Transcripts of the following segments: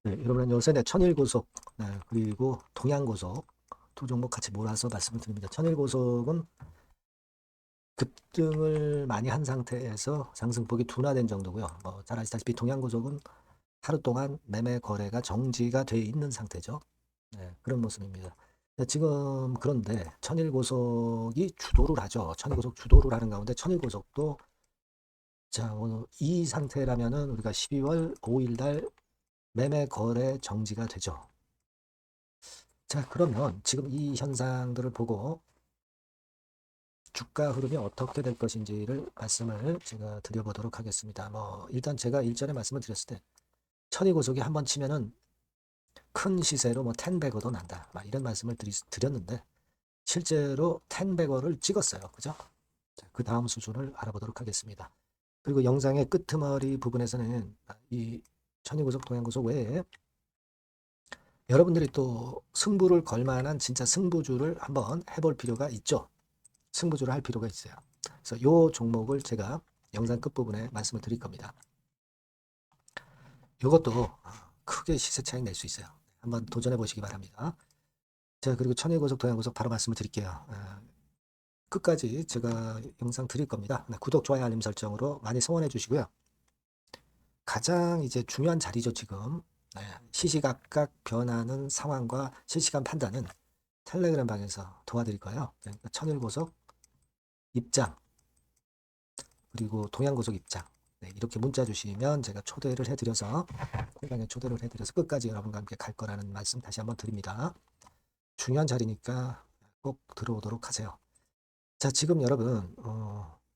네, 여러분 요새 천일고속, 그리고 동양고속 두 종목 같이 몰아서 말씀을 드립니다. 천일고속은 급등을 많이 한 상태에서 상승폭이 둔화된 정도고요. 잘 아시다시피 동양고속은 하루 동안 매매 거래가 정지가 돼 있는 상태죠. 네, 그런 모습입니다. 지금 그런데 천일고속이 주도를 하죠. 천일고속 주도를 하는 가운데 천일고속도 자, 오늘 이 상태라면은 우리가 12월 5일 날 매매 거래 정지가 되죠. 자, 그러면 지금 이 현상들을 보고 주가 흐름이 어떻게 될 것인지를 말씀을 제가 드려보도록 하겠습니다. 일단 제가 일전에 말씀을 드렸을 때, 천이고속이 한번 치면은 큰 시세로 텐베거도 난다. 이런 말씀을 드렸는데, 실제로 텐베거를 찍었어요. 그죠? 자, 그 다음 수준을 알아보도록 하겠습니다. 그리고 영상의 끄트머리 부분에서는 이 천이고속, 동양고속 외에 여러분들이 또 승부를 걸 만한 진짜 승부주를 한번 해볼 필요가 있죠. 승부주를 할 필요가 있어요. 그래서 이 종목을 제가 영상 끝부분에 말씀을 드릴 겁니다. 이것도 크게 시세 차익 낼 수 있어요. 한번 도전해 보시기 바랍니다. 자, 그리고 천일고속, 동양고속 바로 말씀을 드릴게요. 끝까지 제가 영상 드릴 겁니다. 구독, 좋아요, 알림 설정으로 많이 성원해 주시고요. 가장 이제 중요한 자리죠, 지금. 시시각각 변하는 상황과 실시간 판단은 텔레그램 방에서 도와드릴 거예요. 그러니까 천일고속 입장, 그리고 동양고속 입장. 이렇게 문자 주시면 제가 초대를 해드려서 회관에 초대를 해드려서 끝까지 여러분과 함께 갈 거라는 말씀 다시 한번 드립니다. 중요한 자리니까 꼭 들어오도록 하세요. 자, 지금 여러분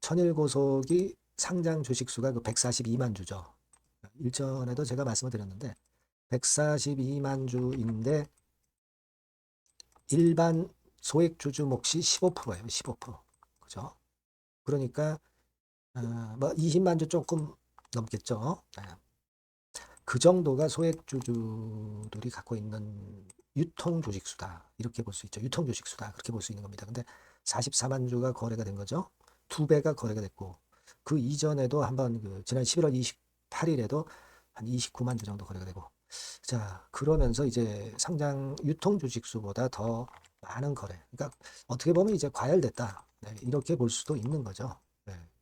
천일고속이 상장 주식수가 그 142만 주죠. 일전에도 제가 말씀을 드렸는데 142만 주인데 일반 소액주주 몫이 15%예요. 15%. 그죠? 그러니까 20만 주 조금 넘겠죠. 그 정도가 소액주주들이 갖고 있는 유통주식수다. 이렇게 볼 수 있죠. 유통주식수다. 그렇게 볼 수 있는 겁니다. 근데 44만 주가 거래가 된 거죠. 두 배가 거래가 됐고 그 이전에도 한번 지난 11월 28일에도 한 29만 주 정도 거래가 되고 자 그러면서 이제 상장 유통주식수보다 더 많은 거래. 그러니까 어떻게 보면 이제 과열됐다. 이렇게 볼 수도 있는 거죠.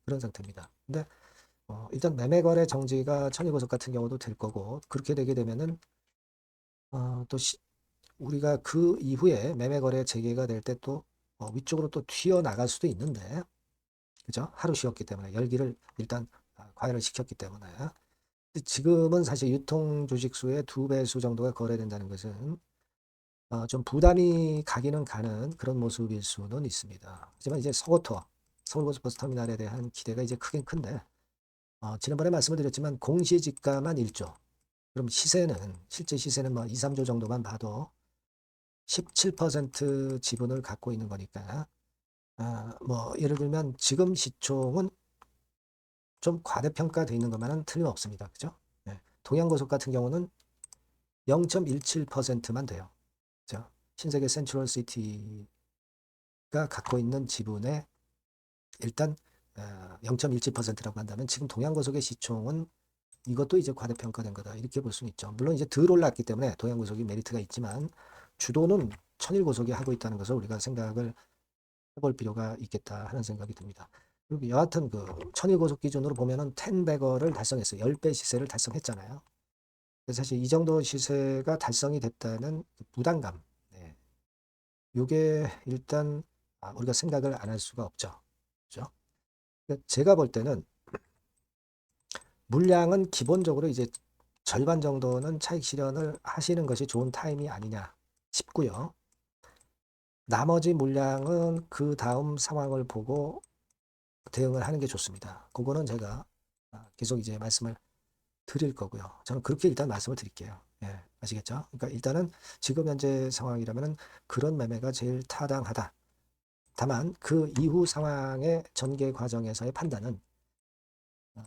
그런 상태입니다. 근데 일단 매매 거래 정지가 천일고속 같은 경우도 될 거고 그렇게 되게 되면은 또 우리가 그 이후에 매매 거래 재개가 될 때 또 위쪽으로 또 튀어나갈 수도 있는데 그죠? 하루 쉬었기 때문에 열기를 일단 과열을 시켰기 때문에 지금은 사실 유통 주식수의 2배수 정도가 거래된다는 것은 좀 부담이 가기는 가는 그런 모습일 수는 있습니다. 하지만 이제 서고터 서울고속버스터미널에 대한 기대가 이제 크긴 큰데 지난번에 말씀을 드렸지만 공시지가만 1조. 그럼 시세는 실제 시세는 2, 3조 정도만 봐도 17% 지분을 갖고 있는 거니까 예를 들면 지금 시총은 좀 과대평가되어 있는 것만은 틀림없습니다. 그죠? 동양고속 같은 경우는 0.17%만 돼요. 그죠? 신세계 센트럴시티가 갖고 있는 지분의 일단 0.17%라고 한다면 지금 동양고속의 시총은 이것도 이제 과대평가된 거다. 이렇게 볼 수는 있죠. 물론 이제 덜 올랐기 때문에 동양고속이 메리트가 있지만 주도는 천일고속이 하고 있다는 것을 우리가 생각을 해볼 필요가 있겠다 하는 생각이 듭니다. 그리고 여하튼 그 천일고속 기준으로 보면은 10배거를 달성했어요. 10배 시세를 달성했잖아요. 그래서 사실 이 정도 시세가 달성이 됐다는 그 부담감. 네. 요게 일단 우리가 생각을 안 할 수가 없죠. 그죠? 그러니까 제가 볼 때는 물량은 기본적으로 이제 절반 정도는 차익 실현을 하시는 것이 좋은 타임이 아니냐 싶고요. 나머지 물량은 그 다음 상황을 보고 대응을 하는 게 좋습니다. 그거는 제가 계속 이제 말씀을 드릴 거고요. 저는 그렇게 일단 말씀을 드릴게요. 아시겠죠? 그러니까 일단은 지금 현재 상황이라면은 그런 매매가 제일 타당하다. 다만 그 이후 상황의 전개 과정에서의 판단은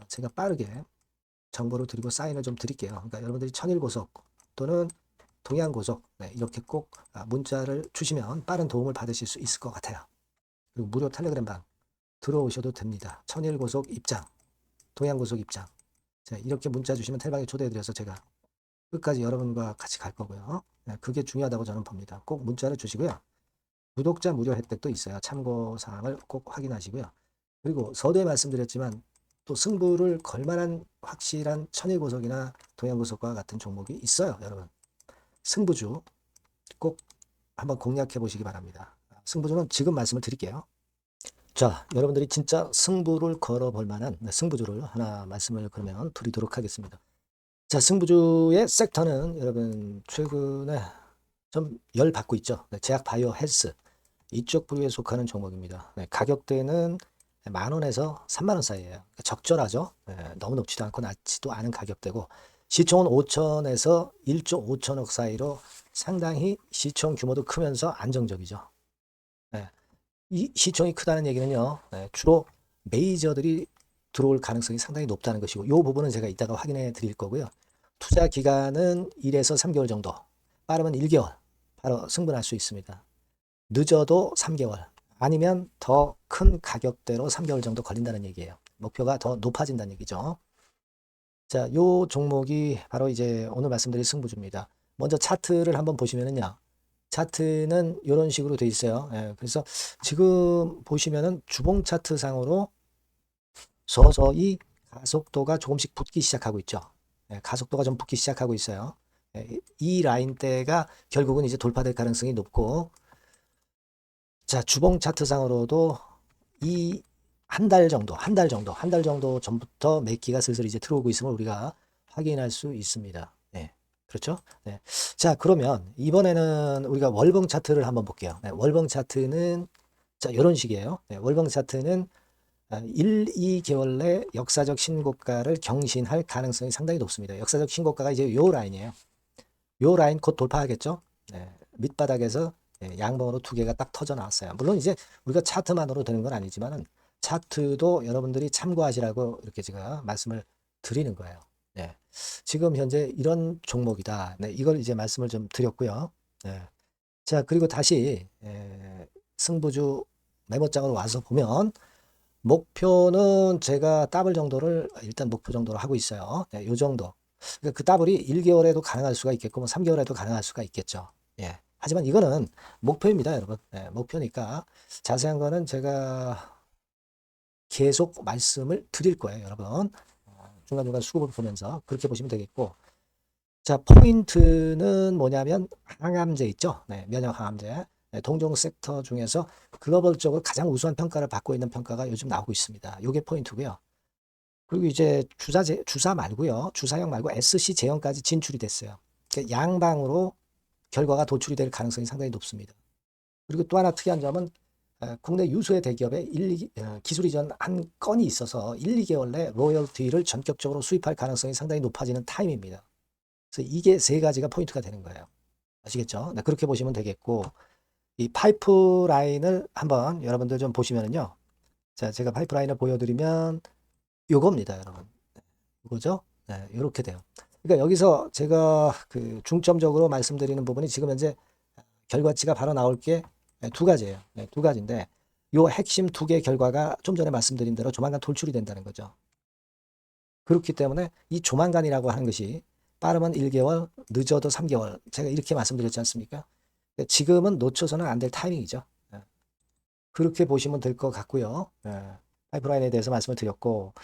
제가 빠르게 정보를 드리고 사인을 좀 드릴게요. 그러니까 여러분들이 천일고속 또는 동양고속 이렇게 꼭 문자를 주시면 빠른 도움을 받으실 수 있을 것 같아요. 그리고 무료 텔레그램방 들어오셔도 됩니다. 천일고속 입장, 동양고속 입장. 자, 이렇게 문자 주시면 텔방에 초대해드려서 제가 끝까지 여러분과 같이 갈 거고요. 네, 그게 중요하다고 저는 봅니다. 꼭 문자를 주시고요. 구독자 무료 혜택도 있어요. 참고사항을 꼭 확인하시고요. 그리고 서두에 말씀드렸지만 또 승부를 걸만한 확실한 천일고속이나 동양고속과 같은 종목이 있어요. 여러분. 승부주 꼭 한번 공략해 보시기 바랍니다. 승부주는 지금 말씀을 드릴게요. 자, 여러분들이 진짜 승부를 걸어볼 만한 승부주를 하나 말씀을 그러면 드리도록 하겠습니다. 자, 승부주의 섹터는 여러분 최근에 좀 열 받고 있죠. 제약 바이오 헬스 이쪽 부류에 속하는 종목입니다. 가격대는 10,000원에서 30,000원 사이에요. 그러니까 적절하죠. 너무 높지도 않고 낮지도 않은 가격대고 시총은 5천에서 1조 5천억 사이로 상당히 시총 규모도 크면서 안정적이죠. 이 시총이 크다는 얘기는요. 주로 메이저들이 들어올 가능성이 상당히 높다는 것이고 이 부분은 제가 이따가 확인해 드릴 거고요. 투자 기간은 1에서 3개월 정도, 빠르면 1개월 바로 승부할 수 있습니다. 늦어도 3개월 아니면 더 큰 가격대로 3개월 정도 걸린다는 얘기예요. 목표가 더 높아진다는 얘기죠. 자, 요 종목이 바로 이제 오늘 말씀드릴 승부주입니다. 먼저 차트를 한번 보시면은요. 차트는 이런 식으로 돼 있어요. 그래서 지금 보시면은 주봉 차트 상으로 서서히 가속도가 조금씩 붙기 시작하고 있죠. 가속도가 좀 붙기 시작하고 있어요. 이 라인대가 결국은 이제 돌파될 가능성이 높고 자, 주봉 차트상으로도 이 한 달 정도 전부터 매기가 슬슬 이제 들어오고 있음을 우리가 확인할 수 있습니다. 네, 그렇죠? 네. 자, 그러면 이번에는 우리가 월봉 차트를 한번 볼게요. 월봉 차트는 자, 이런 식이에요. 월봉 차트는 1, 2개월 내 역사적 신고가를 경신할 가능성이 상당히 높습니다. 역사적 신고가가 이제 요 라인이에요. 요 라인 곧 돌파하겠죠? 밑바닥에서 양봉으로 두 개가 딱 터져 나왔어요. 물론 이제 우리가 차트만으로 되는 건 아니지만은 차트도 여러분들이 참고하시라고 이렇게 제가 말씀을 드리는 거예요. 네. 지금 현재 이런 종목이다. 네, 이걸 이제 말씀을 좀 드렸고요. 네. 자, 그리고 다시 승부주 메모장으로 와서 보면 목표는 제가 더블 정도를 일단 목표 정도로 하고 있어요. 네, 요 정도. 그러니까 그 더블이 1개월에도 가능할 수가 있겠고 뭐 3개월에도 가능할 수가 있겠죠. 예. 하지만 이거는 목표입니다, 여러분. 목표니까 자세한 거는 제가 계속 말씀을 드릴 거예요, 여러분. 중간중간 수급을 보면서 그렇게 보시면 되겠고. 자, 포인트는 뭐냐면 항암제 있죠. 면역 항암제. 동종 섹터 중에서 글로벌적으로 가장 우수한 평가를 받고 있는 평가가 요즘 나오고 있습니다. 요게 포인트고요. 그리고 이제 주사 말고요. 주사형 말고 SC 제형까지 진출이 됐어요. 그러니까 양방으로 결과가 도출이 될 가능성이 상당히 높습니다. 그리고 또 하나 특이한 점은 국내 유수의 대기업에 기술 이전 한 건이 있어서 1, 2개월 내 로열티를 전격적으로 수입할 가능성이 상당히 높아지는 타임입니다. 그래서 이게 세 가지가 포인트가 되는 거예요. 아시겠죠? 네, 그렇게 보시면 되겠고 이 파이프라인을 한번 여러분들 좀 보시면은요. 자, 제가 파이프라인을 보여드리면 요겁니다, 여러분. 이거죠? 네, 이렇게 돼요. 그러니까 여기서 제가 그 중점적으로 말씀드리는 부분이 지금 현재 결과치가 바로 나올 게 두 가지예요. 두 가지인데 요 핵심 두 개 결과가 좀 전에 말씀드린 대로 조만간 돌출이 된다는 거죠. 그렇기 때문에 이 조만간이라고 하는 것이 빠르면 1개월, 늦어도 3개월. 제가 이렇게 말씀드렸지 않습니까? 지금은 놓쳐서는 안 될 타이밍이죠. 그렇게 보시면 될 것 같고요. 파이프라인에 대해서 말씀을 드렸고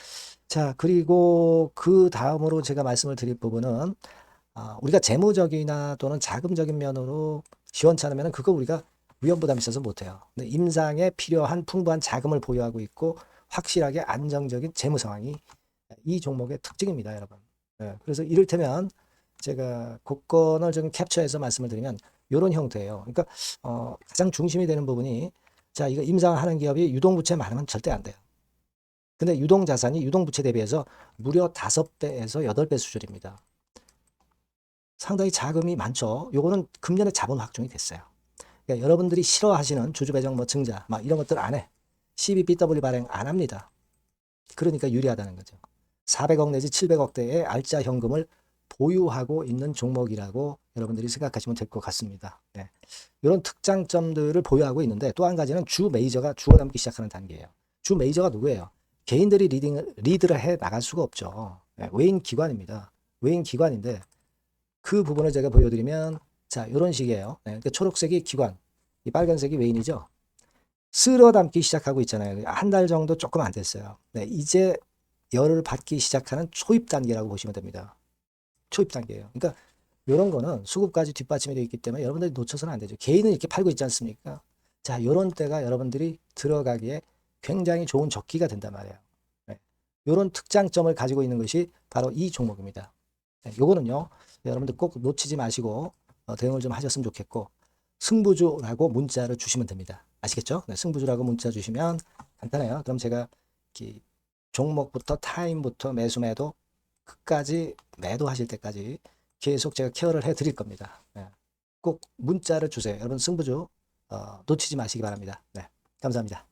자, 그리고 그 다음으로 제가 말씀을 드릴 부분은 우리가 재무적이나 또는 자금적인 면으로 시원찮으면 그거 우리가 위험부담이 있어서 못해요. 근데 임상에 필요한 풍부한 자금을 보유하고 있고 확실하게 안정적인 재무 상황이 이 종목의 특징입니다, 여러분. 그래서 이를테면 제가 곡선을 좀 캡처해서 말씀을 드리면 이런 형태예요. 그러니까 가장 중심이 되는 부분이 자, 이거 임상하는 기업이 유동부채 많으면 절대 안 돼요. 근데 유동자산이 유동부채 대비해서 무려 5배에서 8배 수준입니다. 상당히 자금이 많죠. 요거는 금년에 자본 확정이 됐어요. 그러니까 여러분들이 싫어하시는 주주배정 뭐 증자 막 이런 것들 안 해. 12BW 발행 안 합니다. 그러니까 유리하다는 거죠. 400억 내지 700억대의 알짜 현금을 보유하고 있는 종목이라고 여러분들이 생각하시면 될 것 같습니다. 이런 특장점들을 보유하고 있는데 또 한 가지는 주 메이저가 죽어남기 시작하는 단계예요. 주 메이저가 누구예요? 개인들이 리드를 해 나갈 수가 없죠. 외인 기관입니다. 외인 기관인데 그 부분을 제가 보여드리면 자, 이런 식이에요. 네, 그러니까 초록색이 기관, 이 빨간색이 웨인이죠. 쓸어 담기 시작하고 있잖아요. 한 달 정도 조금 안 됐어요. 네, 이제 열을 받기 시작하는 초입 단계라고 보시면 됩니다. 초입 단계예요. 그러니까 이런 거는 수급까지 뒷받침이 되어 있기 때문에 여러분들이 놓쳐서는 안 되죠. 개인은 이렇게 팔고 있지 않습니까? 자, 이런 때가 여러분들이 들어가기에 굉장히 좋은 적기가 된단 말이에요. 네. 이런 특장점을 가지고 있는 것이 바로 이 종목입니다. 네, 요거는요, 여러분들 꼭 놓치지 마시고 대응을 좀 하셨으면 좋겠고, 승부주라고 문자를 주시면 됩니다. 아시겠죠? 네, 승부주라고 문자 주시면 간단해요. 그럼 제가 이렇게 종목부터 타임부터 매수 매도 끝까지 매도하실 때까지 계속 제가 케어를 해 드릴 겁니다. 네. 꼭 문자를 주세요. 여러분 승부주 놓치지 마시기 바랍니다. 네, 감사합니다.